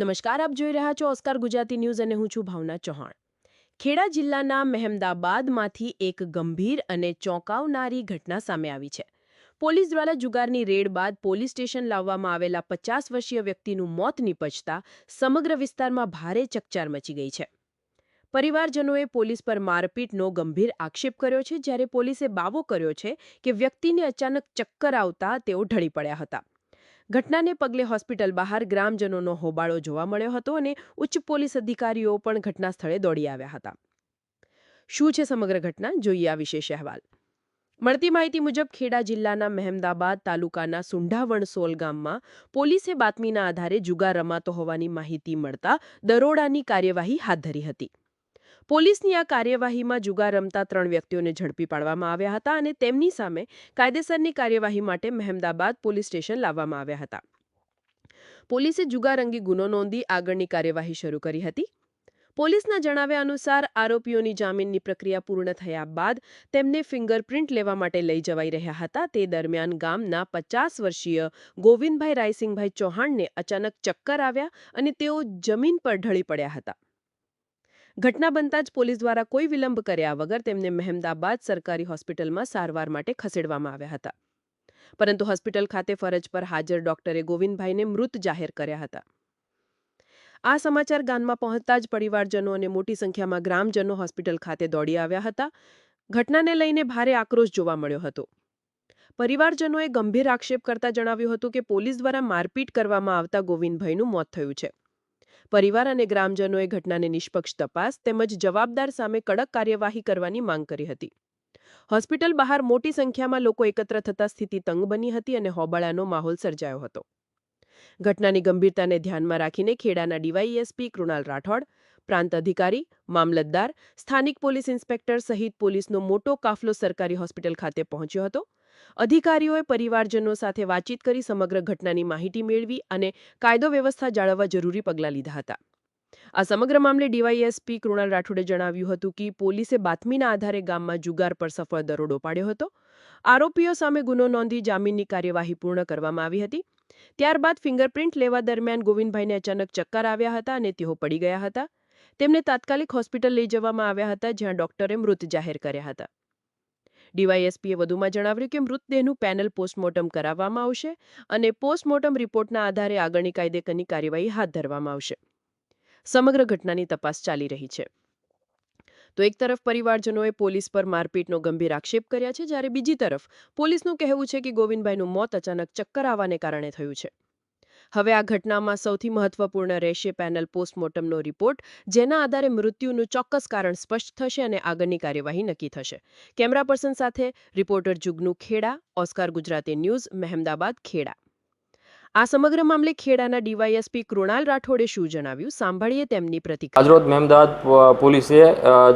નમસ્કાર, આપ જોઈ રહ્યા છો ઓસ્કાર ગુજરાતી ન્યૂઝ અને હું છું ભાવના ચૌહાણ। ખેડા જિલ્લાના મહેમદાબાદમાંથી એક ગંભીર અને ચોંકાવનારી ઘટના સામે આવી છે। પોલીસ દ્વારા જુગારની રેડ બાદ પોલીસ સ્ટેશન લાવવામાં આવેલા 50 વર્ષીય વ્યક્તિનું મોત નિપજતા સમગ્ર વિસ્તારમાં ભારે ચકચાર મચી ગઈ છે। પરિવારજનોએ પોલીસ પર મારપીટનો ગંભીર આક્ષેપ કર્યો છે, જ્યારે પોલીસે દાવો કર્યો છે કે વ્યક્તિને અચાનક ચક્કર આવતા તેઓ ઢળી પડ્યા હતા। ઘટનાને પગલે હોસ્પિટલ બહાર ગ્રામજનોનો હોબાળો જોવા મળ્યો હતો અને ઉચ્ચ પોલીસ અધિકારીઓ પણ ઘટના સ્થળે દોડી આવ્યા હતા। શું છે સમગ્ર ઘટના, જોઈએ આ વિશેષ અહેવાલ। મળતી માહિતી મુજબ ખેડા જિલ્લાના મહેમદાબાદ તાલુકાના સુંઢાવણસોલ ગામમાં પોલીસે બાતમીના આધારે જુગાર રમાતો હોવાની માહિતી મળતા દરોડાની કાર્યવાહી હાથ ધરી હતી। પોલીસની આ કાર્યવાહીમાં જુગાર રમતા 3 વ્યક્તિઓને ઝડપી પાડવામાં આવ્યા હતા અને તેમની સામે કાયદેસરની કાર્યવાહી માટે મહેમદાબાદ પોલીસ સ્ટેશન લાવવામાં આવ્યા હતા। પોલીસે જુગાર અંગે ગુનો નોંધી આગળની કાર્યવાહી શરૂ કરી હતી। પોલીસના જણાવ્યા અનુસાર આરોપીઓની જામીનની પ્રક્રિયા પૂર્ણ થયા બાદ તેમને ફિંગરપ્રિન્ટ લેવા માટે લઈ જવાઈ રહ્યા હતા। તે દરમિયાન ગામના 50 વર્ષીય ગોવિંદભાઈ રાયસિંગભાઈ ચૌહાણને અચાનક ચક્કર આવ્યા અને તેઓ જમીન પર ઢળી પડ્યા હતા। ઘટના બનતા જ પોલીસ દ્વારા કોઈ વિલંબ કર્યા વગર તેમને મહેમદાબાદ સરકારી હોસ્પિટલમાં સારવાર માટે ખસેડવામાં આવ્યા હતા, પરંતુ હોસ્પિટલ ખાતે ફરજ પર હાજર ડોક્ટરે ગોવિંદભાઈને મૃત જાહેર કર્યા હતા। આ સમાચાર ગામમાં પહોંચતા જ પરિવારજનો અને મોટી સંખ્યામાં ગ્રામજનો હોસ્પિટલ ખાતે દોડી આવ્યા હતા। ઘટનાને લઈને ભારે આક્રોશ જોવા મળ્યો હતો। પરિવારજનોએ ગંભીર આક્ષેપ કરતા જણાવ્યું હતું કે પોલીસ દ્વારા મારપીટ કરવામાં આવતા ગોવિંદભાઈનું મોત થયું છે। પરિવાર અને ગ્રામજનોએ ઘટનાને નિષ્પક્ષ તપાસ તેમજ જવાબદાર સામે કડક કાર્યવાહી કરવાની માંગ કરી હતી। હોસ્પિટલ બહાર મોટી સંખ્યામાં લોકો એકત્ર થતા સ્થિતિ તંગ બની હતી અને હોબાળાનો માહોલ સર્જાયો હતો। ઘટનાની ગંભીરતાને ધ્યાનમાં રાખીને ખેડાના ડીવાયએસપી કૃણાલ રાઠોડ, પ્રાંત અધિકારી, મામલતદાર, સ્થાનિક પોલીસ ઇન્સ્પેક્ટર સહિત પોલીસનો મોટો કાફલો સરકારી હોસ્પિટલ ખાતે પહોંચ્યો હતો। અધિકારીઓએ પરિવારજનો સાથે વાતચીત કરી સમગ્ર ઘટનાની માહિતી મેળવી અને કાયદો વ્યવસ્થા જાળવવા જરૂરી પગલાં લીધા હતા। આ સમગ્ર મામલે ડીવાયએસપી કૃણાલ રાઠોડે જણાવ્યું હતું કે પોલીસે બાતમીના આધારે ગામમાં જુગાર પર સફળ દરોડો પાડ્યો હતો। આરોપીઓ સામે ગુનો નોંધી જામીનની કાર્યવાહી પૂર્ણ કરવામાં આવી હતી। ત્યારબાદ ફિંગરપ્રિન્ટ લેવા દરમિયાન ગોવિંદભાઈને અચાનક ચક્કર આવ્યા હતા અને તેઓ પડી ગયા હતા। તેમને તાત્કાલિક હોસ્પિટલ લઈ જવામાં આવ્યા હતા, જ્યાં ડોક્ટરે મૃત જાહેર કર્યા હતા। ડીવાયએસપીએ વધુમાં જણાવ્યું કે મૃતદેહનું પેનલ પોસ્ટમોર્ટમ કરાવવામાં આવશે અને પોસ્ટમોર્ટમ રિપોર્ટના આધારે આગળની કાયદેસરની કાર્યવાહી હાથ ધરવામાં આવશે। સમગ્ર ઘટનાની તપાસ ચાલી રહી છે। તો એક તરફ પરિવારજનોએ પોલીસ પર મારપીટનો ગંભીર આક્ષેપ કર્યા છે, જ્યારે બીજી તરફ પોલીસનું કહેવું છે કે ગોવિંદભાઈનું મોત અચાનક ચક્કર આવવાને કારણે થયું છે। હવે આ ઘટનામાં સૌથી મહત્વપૂર્ણ રહેશે પેનલ પોસ્ટમોર્ટમનો રિપોર્ટ, જેના આધારે મૃત્યુનું ચોક્કસ કારણ સ્પષ્ટ થશે અને આગળની કાર્યવાહી નક્કી થશે। કેમેરા પર્સન સાથે reporter Jugnu Kheda, Oscar Gujarati news, Mahemdabad, Kheda. આ સમગ્ર મામલે ખેડાના ડીવાયએસપી કૃણાલ રાઠોડે શું જણાવ્યું, સાંભળીએ તેમની પ્રતિક્રિયા। આજરોજ મહેમદાબાદ પોલીસે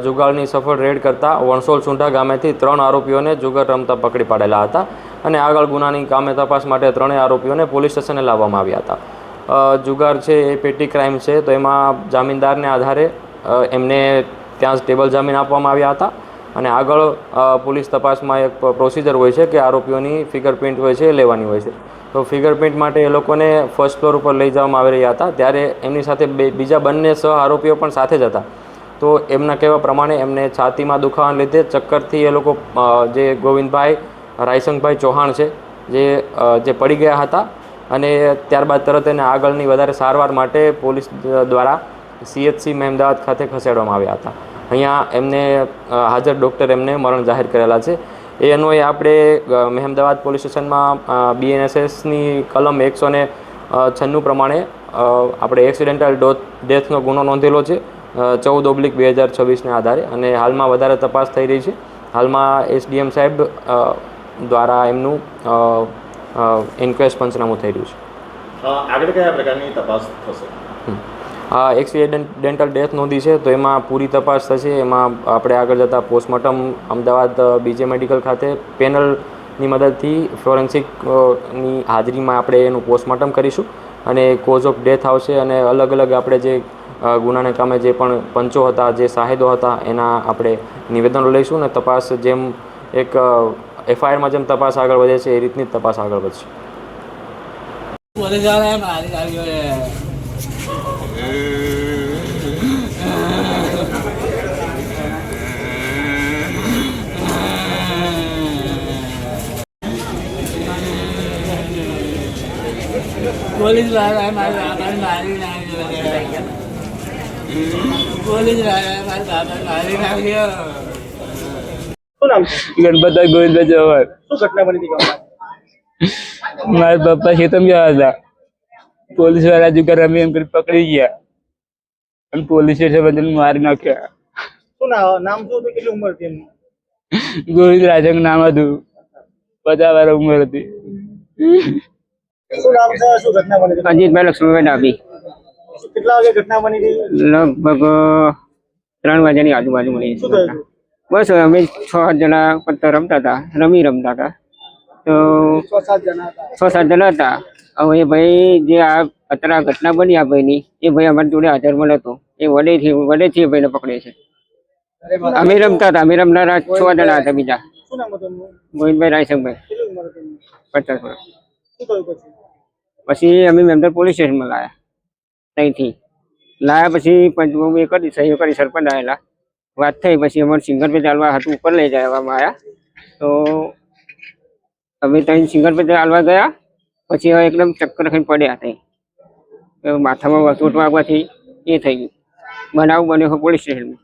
જુગારની સફળ રેડ કરતા વણસોલ સુંઢા ગામેથી 3 આરોપીઓને જુગાર રમતા પકડી પાડેલા હતા અને આગળ ગુનાની કામે તપાસ માટે 3 આરોપીઓને પોલીસ સ્ટેશને લાવવામાં આવ્યા હતા। જુગાર છે એ પેટી ક્રાઇમ છે, તો એમાં જામીનદારને આધારે એમને ત્યાં ટેબલ જામીન આપવામાં આવ્યા હતા અને આગળ પોલીસ તપાસમાં એક પ્રોસિજર હોય છે કે આરોપીઓની ફિંગરપ્રિન્ટ હોય છે એ લેવાની હોય છે। તો ફિંગરપ્રિન્ટ માટે એ લોકોને ફર્સ્ટ ફ્લોર ઉપર લઈ જવામાં આવી રહ્યા હતા, ત્યારે એમની સાથે બીજા બંને સહ આરોપીઓ પણ સાથે જ હતા। તો એમના કહેવા પ્રમાણે એમને છાતીમાં દુખાવાને લીધે ચક્કરથી એ લોકો જે ગોવિંદભાઈ રાયસંગભાઈ ચૌહાણ છે જે પડી ગયા હતા અને ત્યારબાદ તરત એને આગળની વધારે સારવાર માટે પોલીસ દ્વારા CHC મહેમદાબાદ ખાતે ખસેડવામાં આવ્યા હતા। અહીંયા એમને હાજર ડૉક્ટર એમને મરણ જાહેર કરેલા છે। એ અન્વયે આપણે મહેમદાબાદ પોલીસ સ્ટેશનમાં BNSSની કલમ 196 પ્રમાણે આપણે એક્સિડેન્ટલ ડેથનો ગુનો નોંધેલો છે 14/2026ના આધારે અને હાલમાં વધારે તપાસ થઈ રહી છે। હાલમાં SDM સાહેબ દ્વારા એમનું ઇન્ક્વેસ્ટ પંચનામું થઈ રહ્યું છે। આગળ કયા પ્રકારની તપાસ થશે? એક્સિડેન્ટલ ડેથ નોંધી છે, તો એમાં પૂરી તપાસ થશે। એમાં આપણે આગળ જતાં પોસ્ટમોર્ટમ અમદાવાદ BJ મેડિકલ ખાતે પેનલની મદદથી ફોરેન્સિકની હાજરીમાં આપણે એનું પોસ્ટમોર્ટમ કરીશું અને કોઝ ઓફ ડેથ આવશે અને અલગ અલગ આપણે જે ગુનાને કામે જે પણ પંચો હતા, જે સાહેદો હતા, એના આપણે નિવેદનો લઈશું અને તપાસ જેમ એક FIRમાં જેમ તપાસ આગળ વધે છે એ રીતની જ તપાસ આગળ વધશે। પોલીસ વાળા મારા બાપાને મારી નાખ્યો. પોલીસ વાળા મારા બાપાને મારી નાખ્યો. શું નામ છે? ગણપત ગોવિંદભાઈ ચૌહાણ. શું ઘટના બની હતી ગામમાં? મારા પપ્પા ખેતમ ગયા હતા. પોલીસ વાળા જુગાર રમી એમ કરી પકડી ગયા અને પોલીસે બધાને મારી નાખ્યા. શું નામ શું હતું? કેટલી ઉંમર હતી એમની? ગોવિંદ રાજંગ નામ હતું. 50 વર્ષ ઉંમર હતી. શું નામ છે? શું ઘટના બની હતી? અજીતભાઈ લક્ષ્મીભાઈ ડાબી. કેટલા વાગે ઘટના બની હતી? લગભગ 3 વાગ્યાની આજુબાજુ મળી. શું થયું હતું? બસ અમે 6-7 જણા પત્તા રમતા હતા, રમતા હતા. તો 6-7 જણા હતા. 6-7 જણા હતા. હવે એ ભાઈ જે આ અત્યારે આ ઘટના બની આ ભાઈની, એ ભાઈ અમારી જોડે હાજરમાં નતો. એ વડેથી એ ભાઈને પકડે છે. અમે રમતા હતા, અમે રમનારા 6 જણા હતા બીજા. શું નામ હતું એમનું? ગોવિંદભાઈ રાયસંગભાઈ, કેટલી ઉંમર હતી એમની? 50 વર્ષ. શું થયું પછી? પછી અમે મેમદર પોલીસ સ્ટેશનમાં લાયા. ત્યાંથી લાયા પછી પંચમું એ કરી સહી કરી સરપંચ આવેલા. વાત થઈ પછી અમારે સિંગર પે ચાલવા હતું ઉપર લઈ જવામાં આવ્યા. તો અમે ત્યાં સિંગર પે ચાલવા ગયા. પછી એકદમ ચક્કર ખાઈને પડ્યા હતા. માથામાં વસોટ વાગવાથી એ થઈ ગયું. બનાવ બન્યો પોલીસ સ્ટેશનમાં.